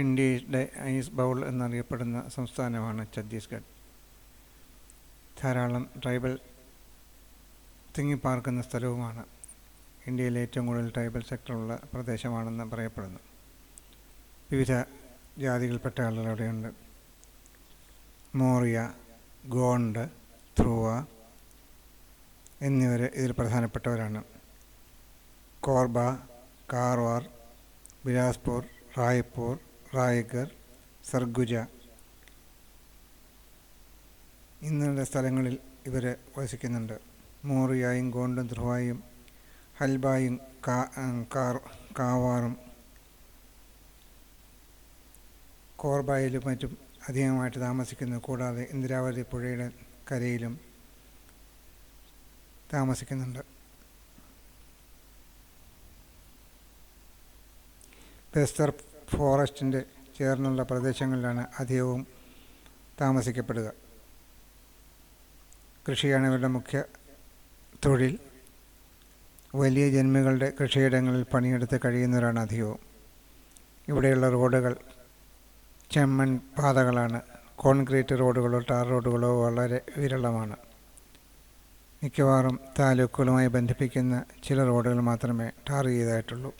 ഇന്ത്യയുടെ ice bowl എന്നറിയപ്പെടുന്ന സംസ്ഥാനമാണ് ഛത്തീസ്ഗഡ്. ധാരാളം ട്രൈബൽ തിങ്ങിപ്പാർക്കുന്ന സ്ഥലവുമാണ്. ഇന്ത്യയിലെ ഏറ്റവും കൂടുതൽ ട്രൈബൽ സെക്ടറുള്ള പ്രദേശമാണെന്ന് പറയപ്പെടുന്നു. വിവിധ ജാതികൾപ്പെട്ട ആളുകൾ അവിടെയുണ്ട്. മോറിയ, ഗോണ്ട്, ധ്രുവ എന്നിവർ ഇതിൽ പ്രധാനപ്പെട്ടവരാണ്. കോർബ, കാർവാർ, ബിലാസ്പൂർ, റായ്പൂർ, റായ്ഗർ, സർഗുജ എന്നുള്ള സ്ഥലങ്ങളിൽ ഇവർ വസിക്കുന്നുണ്ട്. മോറിയായും ഗോണ്ടും ധ്രുവായും ഹൽബായും കാവാറും കോർബായിലും മറ്റും അധികമായിട്ട് താമസിക്കുന്നു. കൂടാതെ ഇന്ദിരാവതി പുഴയുടെ കരയിലും താമസിക്കുന്നുണ്ട്. ബസ്തർ ഫോറസ്റ്റിൻ്റെ ചേർന്നുള്ള പ്രദേശങ്ങളിലാണ് അധികവും താമസിക്കപ്പെടുക. കൃഷിയാണ് ഇവരുടെ മുഖ്യ തൊഴിൽ. വലിയ ജന്മികളുടെ കൃഷിയിടങ്ങളിൽ പണിയെടുത്ത് കഴിയുന്നവരാണ് അധികവും. ഇവിടെയുള്ള റോഡുകൾ ചെമ്മൺ പാതകളാണ്. കോൺക്രീറ്റ് റോഡുകളോ ടാർ റോഡുകളോ വളരെ വിരളമാണ്. മിക്കവാറും താലൂക്കുകളുമായി ബന്ധിപ്പിക്കുന്ന ചില റോഡുകൾ മാത്രമേ ടാർ ചെയ്തതായിട്ടുള്ളൂ.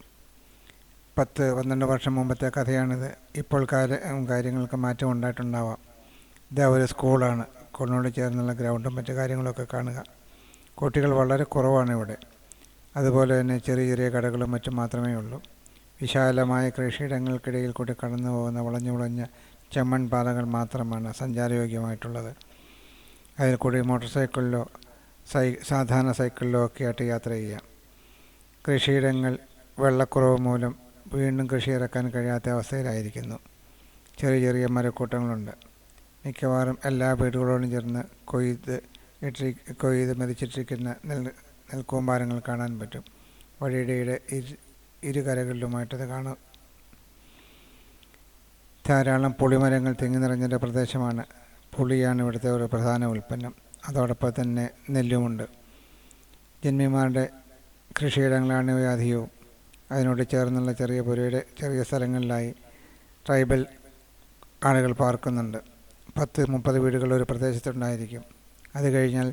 10-12 വർഷം മുമ്പത്തെ കഥയാണിത്. ഇപ്പോൾ കാര്യങ്ങൾക്ക് മാറ്റം ഉണ്ടായിട്ടുണ്ടാവാം. ഇത് ഒരു സ്കൂളാണ്. സ്കൂളിനോട് ചേർന്നുള്ള ഗ്രൗണ്ടും മറ്റു കാര്യങ്ങളൊക്കെ കാണുക. കുട്ടികൾ വളരെ കുറവാണ് ഇവിടെ. അതുപോലെ തന്നെ ചെറിയ ചെറിയ കടകളും മറ്റും മാത്രമേ ഉള്ളൂ. വിശാലമായ കൃഷിയിടങ്ങൾക്കിടയിൽ കൂടി കടന്നു പോകുന്ന വളഞ്ഞ ചെമ്മൺ പാതകൾ മാത്രമാണ് സഞ്ചാരയോഗ്യമായിട്ടുള്ളത്. അതിൽ കൂടി മോട്ടോർ സൈക്കിളിലോ സാധാരണ സൈക്കിളിലോ ഒക്കെ ആയിട്ട് യാത്ര ചെയ്യാം. കൃഷിയിടങ്ങൾ വെള്ളക്കുറവ് മൂലം വീണ്ടും കൃഷി ഇറക്കാൻ കഴിയാത്ത അവസ്ഥയിലായിരിക്കുന്നു. ചെറിയ ചെറിയ മരക്കൂട്ടങ്ങളുണ്ട്. മിക്കവാറും എല്ലാ വീടുകളോടും ചേർന്ന് കൊയ്ത് മെതിച്ചിട്ടിരിക്കുന്ന നെൽക്കൂമ്പാരങ്ങൾ കാണാൻ പറ്റും. വഴിയുടെ ഇരുകരകളിലുമായിട്ടത് കാണാം. ധാരാളം പുളിമരങ്ങൾ തിങ്ങി നിറഞ്ഞ പ്രദേശമാണ്. പുളിയാണ് ഇവിടുത്തെ ഒരു പ്രധാന ഉൽപ്പന്നം. അതോടൊപ്പം തന്നെ നെല്ലുമുണ്ട്. ജന്മിമാരുടെ കൃഷിയിടങ്ങളാണ് ഇവ അധികവും. അതിനോട് ചേർന്നുള്ള ചെറിയ പുരയുടെ ചെറിയ സ്ഥലങ്ങളിലായി ട്രൈബൽ ആളുകൾ പാർക്കുന്നുണ്ട്. 10-30 വീടുകൾ ഒരു പ്രദേശത്തുണ്ടായിരിക്കും. അത് കഴിഞ്ഞാൽ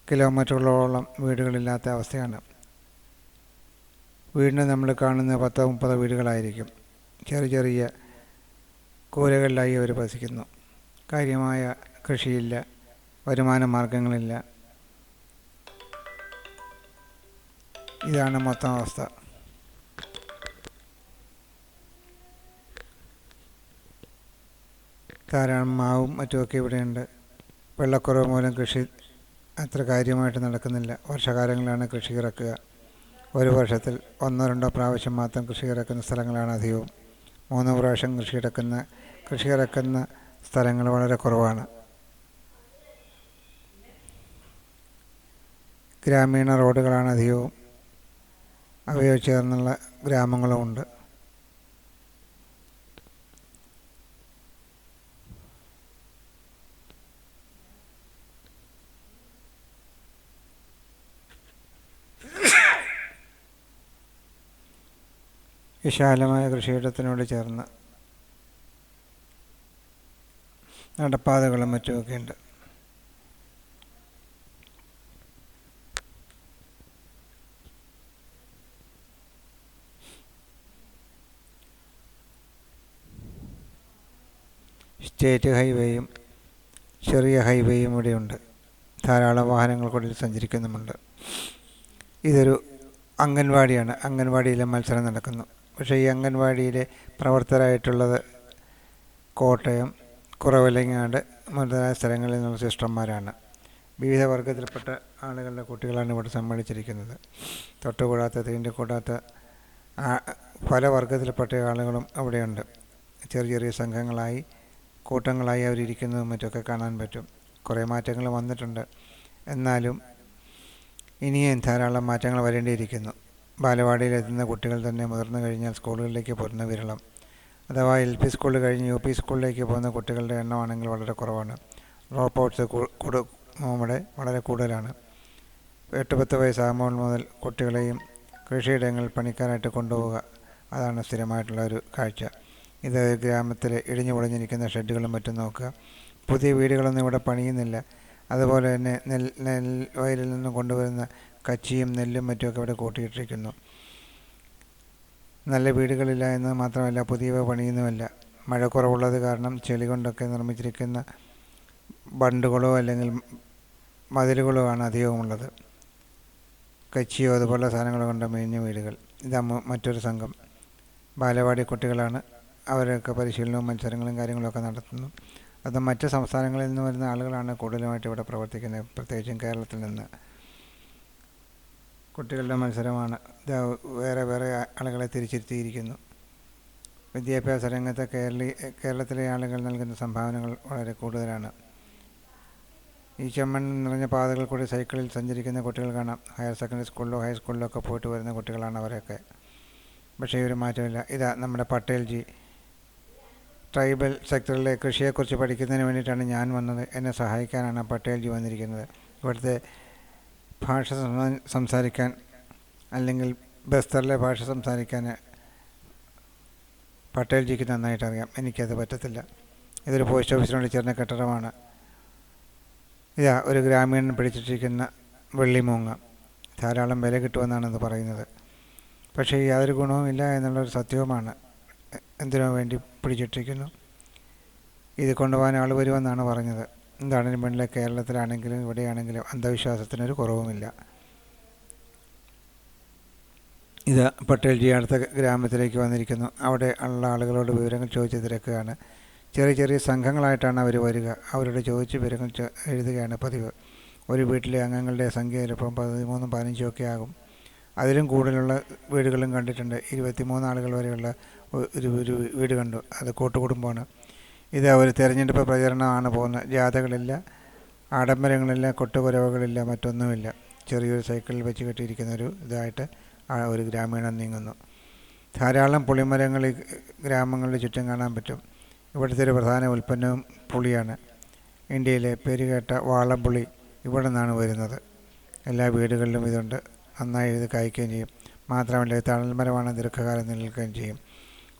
കിലോമീറ്ററുകളോളം വീടുകളില്ലാത്ത അവസ്ഥയാണ്. വീടിന് നമ്മൾ കാണുന്ന 10-30 വീടുകളായിരിക്കും. ചെറിയ ചെറിയ കൂരകളിലായി അവർ വസിക്കുന്നു. കാര്യമായ കൃഷിയില്ല, വരുമാന മാർഗങ്ങളില്ല. ഇതാണ് മൊത്തം അവസ്ഥ. ധാരാളം മാവും മറ്റുമൊക്കെ ഇവിടെയുണ്ട്. വെള്ളക്കുറവ് മൂലം കൃഷി അത്ര കാര്യമായിട്ട് നടക്കുന്നില്ല. വർഷകാലങ്ങളിലാണ് കൃഷി ഇറക്കുക. ഒരു വർഷത്തിൽ 1-2 പ്രാവശ്യം മാത്രം കൃഷി ഇറക്കുന്ന സ്ഥലങ്ങളാണ് അധികവും. 3 പ്രാവശ്യം കൃഷി ഇറക്കുന്ന സ്ഥലങ്ങൾ വളരെ കുറവാണ്. ഗ്രാമീണ റോഡുകളാണ് അധികവും. അവയോ ചേർന്നുള്ള ഗ്രാമങ്ങളുമുണ്ട്. വിശാലമായ കൃഷിയിടത്തിനോട് ചേർന്ന് നടപ്പാതകളും മറ്റുമൊക്കെ ഉണ്ട്. സ്റ്റേറ്റ് ഹൈവേയും ചെറിയ ഹൈവേയും ഇവിടെയുണ്ട്. ധാരാളം വാഹനങ്ങൾ കൂടി സഞ്ചരിക്കുന്നുമുണ്ട്. ഇതൊരു അംഗൻവാടിയാണ്. അംഗൻവാടിയിലെ മത്സരം നടക്കുന്നു. പക്ഷേ ഈ അംഗൻവാടിയിലെ പ്രവർത്തകരായിട്ടുള്ളത് കോട്ടയം, കുറവിലങ്ങാട് മുതലായ സ്ഥലങ്ങളിൽ നിന്നുള്ള സിസ്റ്റർമാരാണ്. വിവിധ വർഗത്തിൽപ്പെട്ട ആളുകളുടെ കുട്ടികളാണ് ഇവിടെ സമ്മേളിച്ചിരിക്കുന്നത്. തൊട്ടുകൂടാത്ത തീണ്ടിക്കൂടാത്ത പല വർഗത്തിൽപ്പെട്ട ആളുകളും അവിടെയുണ്ട്. ചെറിയ ചെറിയ സംഘങ്ങളായി കൂട്ടങ്ങളായി അവരിയ്ക്കുന്നതും മറ്റൊക്കെ കാണാൻ പറ്റും. കുറേ മാറ്റങ്ങൾ വന്നിട്ടുണ്ട്. എന്നാലും ഇനിയും ധാരാളം മാറ്റങ്ങൾ വരേണ്ടിയിരിക്കുന്നു. ബാലവാടിയിലെത്തുന്ന കുട്ടികൾ തന്നെ മുതിർന്നു കഴിഞ്ഞാൽ സ്കൂളുകളിലേക്ക് പോകുന്ന വിരളം. അഥവാ LP സ്കൂൾ കഴിഞ്ഞ് UP സ്കൂളിലേക്ക് പോകുന്ന കുട്ടികളുടെ എണ്ണമാണെങ്കിൽ വളരെ കുറവാണ്. ഡ്രോപ്പ് ഔട്ട്സ് ഇവിടെ വളരെ കൂടുതലാണ്. 8-10 വയസ്സാകുമ്പോൾ മുതൽ കുട്ടികളെയും കൃഷിയിടങ്ങളിൽ പണിക്കാരായിട്ട് കൊണ്ടുപോവുക, അതാണ് സ്ഥിരമായിട്ടുള്ള ഒരു കാഴ്ച. ഇത് ഗ്രാമത്തിൽ ഇടിഞ്ഞു പൊളിഞ്ഞിരിക്കുന്ന ഷെഡുകളും മറ്റും നോക്കുക. പുതിയ വീടുകളൊന്നും ഇവിടെ പണിയുന്നില്ല. അതുപോലെ തന്നെ വയലിൽ നിന്നും കൊണ്ടുവരുന്ന കച്ചിയും നെല്ലും മറ്റുമൊക്കെ ഇവിടെ കൂട്ടിയിട്ടിരിക്കുന്നു. നല്ല വീടുകളില്ല എന്ന് മാത്രമല്ല, പുതിയവ പണിയുന്നുമല്ല. മഴ കുറവുള്ളത് കാരണം ചെളി കൊണ്ടൊക്കെ നിർമ്മിച്ചിരിക്കുന്ന ബണ്ടുകളോ അല്ലെങ്കിൽ മതിലുകളോ ആണ് അധികവുമുള്ളത്. കച്ചിയോ അതുപോലുള്ള സാധനങ്ങൾ കൊണ്ട് മേഞ്ഞ വീടുകൾ. ഇതാ മറ്റൊരു സംഘം ബാലവാടി കുട്ടികളാണ്. അവരൊക്കെ പരിശീലനവും മത്സരങ്ങളും കാര്യങ്ങളൊക്കെ നടത്തുന്നു. അത് മറ്റ് സംസ്ഥാനങ്ങളിൽ നിന്ന് വരുന്ന ആളുകളാണ് കൂടുതലുമായിട്ട് ഇവിടെ പ്രവർത്തിക്കുന്നത്, പ്രത്യേകിച്ചും കേരളത്തിൽ നിന്ന്. കുട്ടികളുടെ മത്സരമാണ്. ഇത് വേറെ വേറെ ആളുകളെ തിരിച്ചിരുത്തിയിരിക്കുന്നു. വിദ്യാഭ്യാസ രംഗത്ത് കേരളത്തിലെ ആളുകൾ നൽകുന്ന സംഭാവനകൾ വളരെ കൂടുതലാണ്. ഈ ചെമ്മൺ നിറഞ്ഞ പാതകൾ കൂടി സൈക്കിളിൽ സഞ്ചരിക്കുന്ന കുട്ടികൾ കാണാം. ഹയർ സെക്കൻഡറി സ്കൂളിലോ ഹൈസ്കൂളിലോ ഒക്കെ പോയിട്ട് വരുന്ന കുട്ടികളാണ് അവരൊക്കെ. പക്ഷേ ഒരു മാറ്റമില്ല. ഇതാ നമ്മുടെ പട്ടേൽജി. ട്രൈബൽ സെക്ടറിലെ കൃഷിയെക്കുറിച്ച് പഠിക്കുന്നതിന് വേണ്ടിയിട്ടാണ് ഞാൻ വന്നത്. എന്നെ സഹായിക്കാനാണ് പട്ടേൽജി വന്നിരിക്കുന്നത്. ഇവിടുത്തെ ഭാഷ സംസാരിക്കാൻ അല്ലെങ്കിൽ ബസ്തറിലെ ഭാഷ സംസാരിക്കാൻ പട്ടേൽജിക്ക് നന്നായിട്ട് അറിയാം. എനിക്കത് പറ്റത്തില്ല. ഇതൊരു പോസ്റ്റ് ഓഫീസിനോട് ചേർന്ന കെട്ടിടമാണ്. ഇതാ ഒരു ഗ്രാമീണൻ പിടിച്ചിട്ടിരിക്കുന്ന വെള്ളിമൂങ്ങ. ധാരാളം വില കിട്ടുമെന്നാണ് ഇത് പറയുന്നത്. പക്ഷേ യാതൊരു ഗുണവുമില്ല എന്നുള്ളൊരു സത്യവുമാണ്. എന്തിനു വേണ്ടി പിടിച്ചിട്ടിരിക്കുന്നു. ഇത് കൊണ്ടുപോകാൻ ആൾ വരുമെന്നാണ് പറഞ്ഞത്. എന്താണെങ്കിലും വേണ്ടില്ല, കേരളത്തിലാണെങ്കിലും ഇവിടെയാണെങ്കിലും അന്ധവിശ്വാസത്തിനൊരു കുറവുമില്ല. ഇത് പട്ടേൽജി അടുത്ത ഗ്രാമത്തിലേക്ക് വന്നിരിക്കുന്നു. അവിടെ ഉള്ള ആളുകളോട് വിവരങ്ങൾ ചോദിച്ച് തിരക്കുകയാണ്. ചെറിയ ചെറിയ സംഘങ്ങളായിട്ടാണ് അവർ വരിക. അവരോട് ചോദിച്ച് വിവരങ്ങൾ എഴുതുകയാണ് പതിവ്. ഒരു വീട്ടിലെ അംഗങ്ങളുടെ സംഖ്യ ചിലപ്പം 13-15 ഒക്കെ ആകും. അതിലും കൂടുതലുള്ള വീടുകളും കണ്ടിട്ടുണ്ട്. 23 ആളുകൾ വരെയുള്ള ഒരു വീട് കണ്ടു. അത് കൂട്ടുകുടുംബമാണ്. ഇത് ഒരു തെരഞ്ഞെടുപ്പ് പ്രചരണമാണ് പോകുന്നത്. ജാഥകളില്ല, ആഡംബരങ്ങളില്ല, കൊട്ടുകുരവകളില്ല, മറ്റൊന്നുമില്ല. ചെറിയൊരു സൈക്കിളിൽ വെച്ച് കെട്ടിയിരിക്കുന്ന ഒരു ഇതായിട്ട് ഒരു ഗ്രാമീണൻ നീങ്ങുന്നു. ധാരാളം പുളിമരങ്ങൾ ഈ ഗ്രാമങ്ങളുടെ ചുറ്റും കാണാൻ പറ്റും. ഇവിടുത്തെ ഒരു പ്രധാന ഉൽപ്പന്നവും പുളിയാണ്. ഇന്ത്യയിലെ പേരുകേട്ട വാളംപുളി ഇവിടെ നിന്നാണ് വരുന്നത്. എല്ലാ വീടുകളിലും ഇതുണ്ട്. നന്നായി ഇത് കായ്ക്കുകയും ചെയ്യും. മാത്രമല്ല തണൽ മരമാണ്, ദീർഘകാലം നിലനിൽക്കുകയും ചെയ്യും.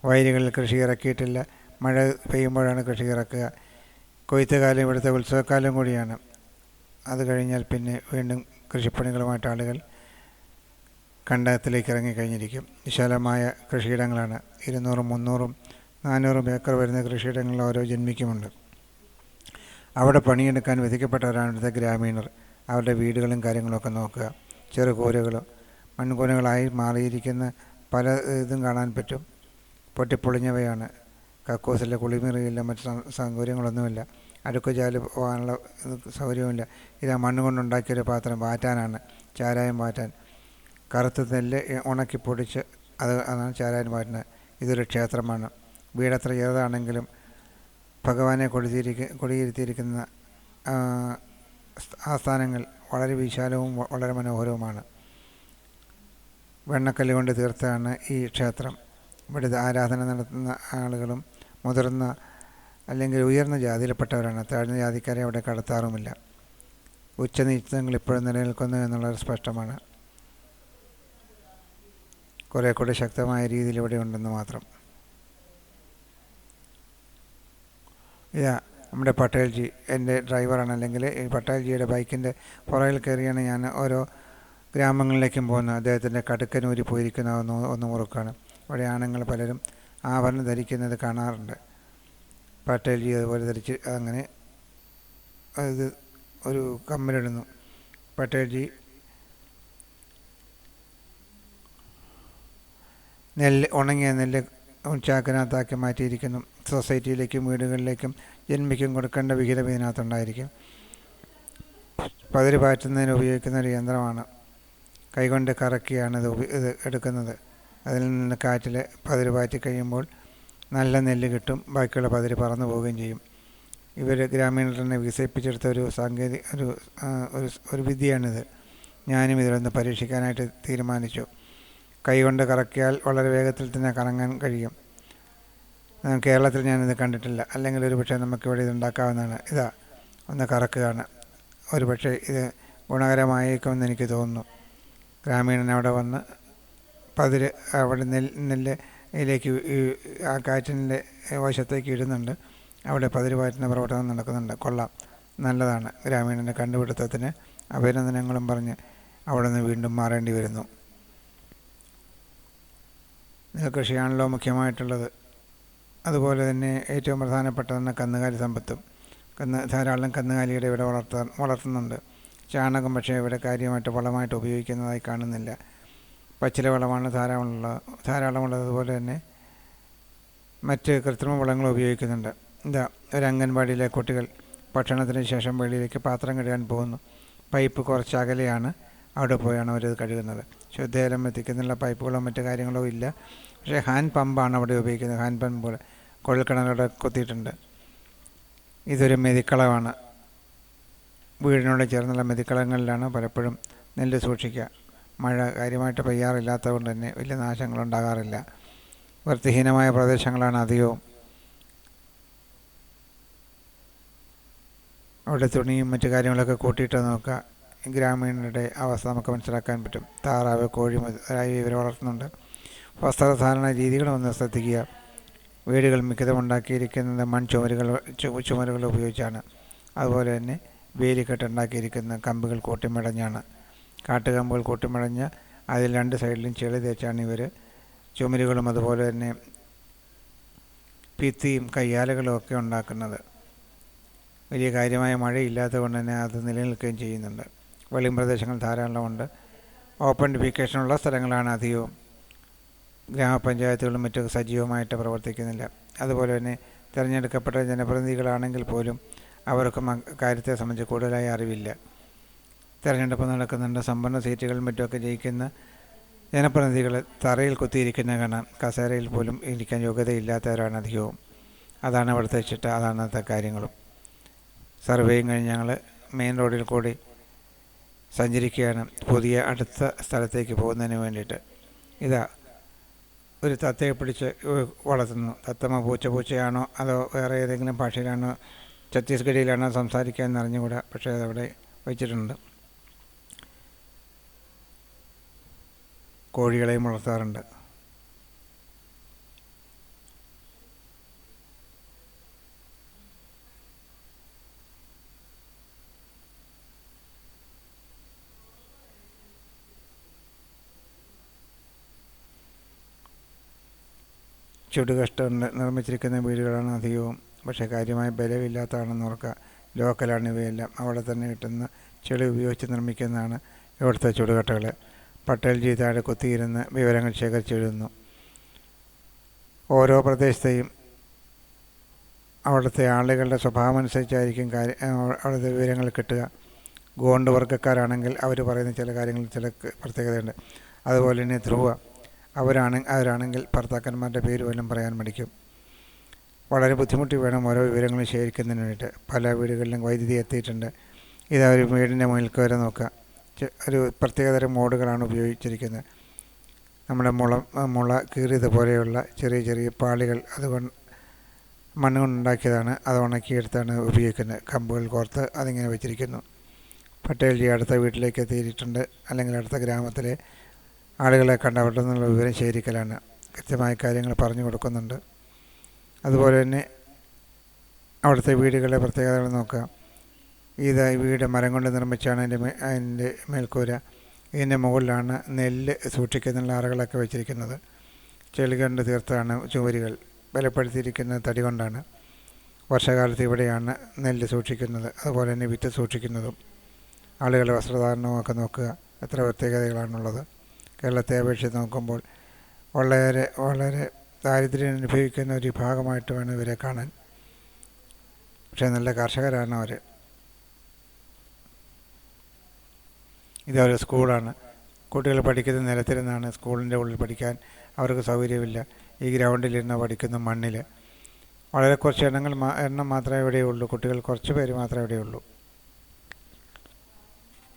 വയലുകളിൽ കൃഷി ഇറക്കിയിട്ടില്ല. മഴ പെയ്യുമ്പോഴാണ് കൃഷി ഇറക്കുക. കൊയ്ത്തുകാലം ഇവിടുത്തെ ഉത്സവക്കാലം കൂടിയാണ്. അത് കഴിഞ്ഞാൽ പിന്നെ വീണ്ടും കൃഷിപ്പണികളുമായിട്ട് ആളുകൾ കണ്ടത്തിലേക്ക് ഇറങ്ങിക്കഴിഞ്ഞിരിക്കും. വിശാലമായ കൃഷിയിടങ്ങളാണ്. 200, 300, 400 ഏക്കർ വരുന്ന കൃഷിയിടങ്ങളിൽ ഓരോ ജന്മിക്കുമുണ്ട്. അവിടെ പണിയെടുക്കാൻ വിധിക്കപ്പെട്ടവരാണ് ഇവിടുത്തെ ഗ്രാമീണർ. അവരുടെ വീടുകളും കാര്യങ്ങളൊക്കെ നോക്കുക. ചെറുകൂരകൾ, മൺകൂനകളായി മാറിയിരിക്കുന്ന പല ഇതും കാണാൻ പറ്റും. പൊട്ടിപ്പൊളിഞ്ഞവയാണ്. കക്കൂസിലെ കുളിമുറിയില്ല, മറ്റ് സൗകര്യങ്ങളൊന്നുമില്ല. അടുക്കുചാല് പോകാനുള്ള സൗകര്യമില്ല. ഇത് മണ്ണ് കൊണ്ടുണ്ടാക്കിയൊരു പാത്രം വാറ്റാനാണ്, ചാരായം വാറ്റാൻ. കറുത്ത നെല്ല് ഉണക്കി പൊടിച്ച് അതാണ് ചാരായം വാറ്റുന്നത്. ഇതൊരു ക്ഷേത്രമാണ്. വീടത്ര ചെറുതാണെങ്കിലും ഭഗവാനെ കൊടിയിരുത്തിയിരിക്കുന്ന ആസ്ഥാനങ്ങൾ വളരെ വിശാലവും വളരെ മനോഹരവുമാണ്. വെണ്ണക്കല്ല് കൊണ്ട് തീർത്താണ് ഈ ക്ഷേത്രം. ഇവിടെ ആരാധന നടത്തുന്ന ആളുകളും മുതിർന്ന അല്ലെങ്കിൽ ഉയർന്ന ജാതിയിൽപ്പെട്ടവരാണ്. താഴ്ന്ന ജാതിക്കാരെ അവിടെ കടത്താറുമില്ല. ഉച്ചനീചത്വങ്ങൾ ഇപ്പോഴും നിലനിൽക്കുന്നു എന്നുള്ളത് സ്പഷ്ടമാണ്. കുറേ കൂടി ശക്തമായ രീതിയിൽ ഇവിടെ ഉണ്ടെന്ന് മാത്രം. ഇതാ നമ്മുടെ പട്ടേൽജി എൻ്റെ ഡ്രൈവറാണ്. അല്ലെങ്കിൽ ഈ പട്ടേൽജിയുടെ ബൈക്കിൻ്റെ പുറകിൽ കയറിയാണ് ഞാൻ ഓരോ ഗ്രാമങ്ങളിലേക്കും പോകുന്നത്. അദ്ദേഹത്തിൻ്റെ കടുക്കനൂരി പോയിരിക്കുന്ന ഒന്ന് മുറുക്കാണ്. അവിടെ ആണുങ്ങൾ പലരും ആഭരണം ധരിക്കുന്നത് കാണാറുണ്ട്. പട്ടേൽജി അതുപോലെ ധരിച്ച് അങ്ങനെ ഇത് ഒരു കമ്മലിടുന്നു. പട്ടേൽജി ഉണങ്ങിയ നെല്ല് ചാക്കിനകത്താക്കി മാറ്റിയിരിക്കുന്നു. സൊസൈറ്റിയിലേക്കും വീടുകളിലേക്കും ജന്മിക്കും കൊടുക്കേണ്ട വിഹിതം ഇതിനകത്തുണ്ടായിരിക്കും. പതിര് പാറ്റുന്നതിന് ഉപയോഗിക്കുന്ന ഒരു യന്ത്രമാണ്. കൈകൊണ്ട് കറക്കിയാണ് ഇത് എടുക്കുന്നത്. അതിൽ നിന്ന് കാറ്റിൽ പതിര് പാറ്റി കഴിയുമ്പോൾ നല്ല നെല്ല് കിട്ടും. ബാക്കിയുള്ള പതിര് പറന്നു പോവുകയും ചെയ്യും. ഇവർ ഗ്രാമീണർ തന്നെ വികസിപ്പിച്ചെടുത്ത ഒരു ഒരു വിദ്യയാണിത്. ഞാനും ഇതിലൊന്ന് പരീക്ഷിക്കാനായിട്ട് തീരുമാനിച്ചു. കൈകൊണ്ട് കറക്കിയാൽ വളരെ വേഗത്തിൽ തന്നെ കറങ്ങാൻ കഴിയും. കേരളത്തിൽ ഞാനിത് കണ്ടിട്ടില്ല. അല്ലെങ്കിൽ ഒരു പക്ഷേ നമുക്കിവിടെ ഇതുണ്ടാക്കാവുന്നതാണ്. ഇതാ ഒന്ന് കറക്കുകയാണ്. ഒരു പക്ഷേ ഇത് ഗുണകരമായേക്കുമെന്ന് എനിക്ക് തോന്നുന്നു. ഗ്രാമീണൻ അവിടെ വന്ന് പതിര് അവിടെ നെല്ല് ഇതിലേക്ക് ആ കാറ്റിൻ്റെ വശത്തേക്ക് ഇടുന്നുണ്ട്. അവിടെ പതിരുമാറ്റുന്ന പ്രവർത്തനം നടക്കുന്നുണ്ട്. കൊള്ളാം, നല്ലതാണ്. ഗ്രാമീണൻ്റെ കണ്ടുപിടുത്തത്തിന് അഭിനന്ദനങ്ങളും പറഞ്ഞ് അവിടെ നിന്ന് വീണ്ടും മാറേണ്ടി വരുന്നു. നെൽകൃഷിയാണല്ലോ മുഖ്യമായിട്ടുള്ളത്. അതുപോലെ തന്നെ ഏറ്റവും പ്രധാനപ്പെട്ടതാണ് കന്നുകാലി സമ്പത്തും. ധാരാളം കന്നുകാലിയുടെ ഇവിടെ വളർത്തുന്നുണ്ട്. ചാണകം പക്ഷേ ഇവിടെ കാര്യമായിട്ട് വളമായിട്ട് ഉപയോഗിക്കുന്നതായി കാണുന്നില്ല. പച്ചില വളമാണ് ധാരാളമുള്ളത്. അതുപോലെ തന്നെ മറ്റ് കൃത്രിമ വളങ്ങൾ ഉപയോഗിക്കുന്നുണ്ട്. ഒരു അംഗൻവാടിയിലെ കുട്ടികൾ ഭക്ഷണത്തിന് ശേഷം വെളിയിലേക്ക് പാത്രം കഴുകാൻ പോകുന്നു. പൈപ്പ് കുറച്ച് അകലെയാണ്. അവിടെ പോയാണ് അവരത് കഴുകുന്നത്. ശുദ്ധജലം എത്തിക്കുന്നുള്ള പൈപ്പുകളോ മറ്റു കാര്യങ്ങളോ ഇല്ല. പക്ഷേ ഹാൻഡ് പമ്പാണ് അവിടെ ഉപയോഗിക്കുന്നത്. ഹാൻഡ് പമ്പ് പോലെ കുഴൽക്കിണറുടെ കുത്തിയിട്ടുണ്ട്. ഇതൊരു മെതിക്കളമാണ്. വീടിനോട് ചേർന്നുള്ള മെതിക്കളങ്ങളിലാണ് പലപ്പോഴും നെല്ല് സൂക്ഷിക്കുക. മഴ കാര്യമായിട്ട് പെയ്യാറില്ലാത്തത് കൊണ്ട് തന്നെ വലിയ നാശങ്ങളുണ്ടാകാറില്ല. വൃത്തിഹീനമായ പ്രദേശങ്ങളാണ് അധികവും. അവിടെ തുണിയും മറ്റു കാര്യങ്ങളൊക്കെ കൂട്ടിയിട്ട് നോക്കുക. ഗ്രാമീണരുടെ അവസ്ഥ നമുക്ക് മനസ്സിലാക്കാൻ പറ്റും. താറാവ്, കോഴി മുതലായി ഇവർ വളർത്തുന്നുണ്ട്. വസ്ത്രധാരണ രീതികളൊന്ന് ശ്രദ്ധിക്കുക. വീടുകൾ മിക്കതും ഉണ്ടാക്കിയിരിക്കുന്നത് ചുമരുകൾ ഉപയോഗിച്ചാണ്. അതുപോലെ തന്നെ വേലിക്കെട്ടുണ്ടാക്കിയിരിക്കുന്ന കമ്പുകൾ കൂട്ടിമടഞ്ഞാണ്. കാട്ടുകമ്പുകൾ കൂട്ടിമടഞ്ഞ് അതിൽ രണ്ട് സൈഡിലും ചെളി തേച്ചാണ് ഇവർ ചുമരുകളും അതുപോലെ തന്നെ ഭിത്തിയും കയ്യാലകളും ഒക്കെ ഉണ്ടാക്കുന്നത്. വലിയ കാര്യമായ മഴയില്ലാത്തത് കൊണ്ട് തന്നെ അത് നിലനിൽക്കുകയും ചെയ്യുന്നുണ്ട്. വെളിയും പ്രദേശങ്ങൾ ധാരാളമുണ്ട്. ഓപ്പൺ ഡിഫിക്കേഷനുള്ള സ്ഥലങ്ങളാണ് അധികവും. ഗ്രാമപഞ്ചായത്തുകളും മറ്റും സജീവമായിട്ട് പ്രവർത്തിക്കുന്നില്ല. അതുപോലെ തന്നെ തിരഞ്ഞെടുക്കപ്പെട്ട ജനപ്രതിനിധികളാണെങ്കിൽ പോലും അവർക്കും കാര്യത്തെ സംബന്ധിച്ച് കൂടുതലായി അറിവില്ല. തിരഞ്ഞെടുപ്പ് നടക്കുന്നുണ്ട്. സമ്പന്ന സീറ്റുകൾ മറ്റുമൊക്കെ ജയിക്കുന്ന ജനപ്രതിനിധികൾ തറയിൽ കുത്തിയിരിക്കുന്ന കാണാം. കസേരയിൽ പോലും ഇരിക്കാൻ യോഗ്യതയില്ലാത്തവരാണ് അധികവും. അതാണ് അവിടുത്തെ ചിട്ട. അതാണ് അന്നത്തെ കാര്യങ്ങളും. സർവേയും കഴിഞ്ഞ് ഞങ്ങൾ മെയിൻ റോഡിൽ കൂടി സഞ്ചരിക്കുകയാണ് പുതിയ അടുത്ത സ്ഥലത്തേക്ക് പോകുന്നതിന് വേണ്ടിയിട്ട്. ഒരു തത്തയെ പിടിച്ച് വളർത്തുന്നു. തത്തമ്മ പൂച്ചയാണോ അതോ വേറെ ഏതെങ്കിലും ഭാഷയിലാണോ ഛത്തീസ്ഗഡിയിലാണോ സംസാരിക്കാൻ എന്നറിഞ്ഞുകൂടാ. പക്ഷേ അതവിടെ വെച്ചിട്ടുണ്ട്. കോഴികളെയും വളർത്താറുണ്ട്. ചുടുകഷ്ടം നിർമ്മിച്ചിരിക്കുന്ന വീടുകളാണ് അധികവും. പക്ഷേ കാര്യമായ ബലമില്ലാത്തതാണെന്ന് ഓർക്കുക. ലോക്കലാണ് ഇവയെല്ലാം. അവിടെ തന്നെ കിട്ടുന്ന ചെളി ഉപയോഗിച്ച് നിർമ്മിക്കുന്നതാണ് ഇവിടുത്തെ ചുടുകട്ടകൾ. പട്ടേൽജി താഴെ കുത്തിയിരുന്ന് വിവരങ്ങൾ ശേഖരിച്ചെഴുതുന്നു. ഓരോ പ്രദേശത്തെയും അവിടുത്തെ ആളുകളുടെ സ്വഭാവം അനുസരിച്ചായിരിക്കും അവിടുത്തെ വിവരങ്ങൾ കിട്ടുക. ഗോണ്ട് വർഗ്ഗക്കാരാണെങ്കിൽ അവർ പറയുന്ന ചില കാര്യങ്ങളിൽ ചില പ്രത്യേകതയുണ്ട്. അതുപോലെ തന്നെ ധ്രുവ അവരാണെങ്കിൽ ഭർത്താക്കന്മാരുടെ പേര് പോലും പറയാൻ മടിക്കും. വളരെ ബുദ്ധിമുട്ടി വേണം ഓരോ വിവരങ്ങളും ശേഖരിക്കുന്നതിന് വേണ്ടിയിട്ട്. പല വീടുകളിലും വൈദ്യുതി എത്തിയിട്ടുണ്ട്. ഒരു വീടിൻ്റെ മുന്നിൽ കയറി നോക്കുക. ഒരു പ്രത്യേകതരം മോഡുകളാണ് ഉപയോഗിച്ചിരിക്കുന്നത്. നമ്മുടെ മുള കീറിയതുപോലെയുള്ള ചെറിയ ചെറിയ പാളികൾ അതുകൊണ്ട് മണ്ണുകൊണ്ടുണ്ടാക്കിയതാണ്. അത് ഉണക്കിയെടുത്താണ് ഉപയോഗിക്കുന്നത്. കമ്പുകൾ കോർത്ത് അതിങ്ങനെ വെച്ചിരിക്കുന്നു. പട്ടേൽജി അടുത്ത വീട്ടിലേക്ക് എത്തിയിട്ടുണ്ട്. അല്ലെങ്കിൽ അടുത്ത ഗ്രാമത്തിലെ ആളുകളെ കണ്ട് അവിടെ നിന്നുള്ള വിവരം ശേഖരിക്കലാണ്. കൃത്യമായ കാര്യങ്ങൾ പറഞ്ഞു കൊടുക്കുന്നുണ്ട്. അതുപോലെ തന്നെ അവിടുത്തെ വീടുകളുടെ പ്രത്യേകതകൾ നോക്കുക. ഈ വീട് മരം കൊണ്ട് നിർമ്മിച്ചാണ് അതിൻ്റെ മേൽക്കൂര. ഇതിൻ്റെ മുകളിലാണ് നെല്ല് സൂക്ഷിക്കുന്നുള്ള അറകളൊക്കെ വെച്ചിരിക്കുന്നത്. ചെളി കൊണ്ട് തീർത്താണ് ചുവരുകൾ. ബലപ്പെടുത്തിയിരിക്കുന്നത് തടി കൊണ്ടാണ്. വർഷകാലത്ത് ഇവിടെയാണ് നെല്ല് സൂക്ഷിക്കുന്നത്. അതുപോലെ തന്നെ വിത്ത് സൂക്ഷിക്കുന്നതും. ആളുകളുടെ വസ്ത്രധാരണമൊക്കെ നോക്കുക. എത്ര പ്രത്യേകതകളാണുള്ളത്. കേരളത്തെ അപേക്ഷിച്ച് നോക്കുമ്പോൾ വളരെ വളരെ ദാരിദ്ര്യം അനുഭവിക്കുന്ന ഒരു വിഭാഗമായിട്ട് വേണം ഇവരെ കാണാൻ. പക്ഷേ നല്ല കർഷകരാണ് അവർ. ഇതൊരു സ്കൂളാണ്. കുട്ടികൾ പഠിക്കുന്ന നിലത്തിരുന്നാണ്. സ്കൂളിൻ്റെ ഉള്ളിൽ പഠിക്കാൻ അവർക്ക് സൗകര്യമില്ല. ഈ ഗ്രൗണ്ടിലിരുന്ന് പഠിക്കുന്ന മണ്ണിൽ. വളരെ കുറച്ച് എണ്ണം മാത്രമേ ഇവിടെയുള്ളൂ. കുട്ടികൾ കുറച്ച് പേര് മാത്രമേ ഇവിടെയുള്ളൂ.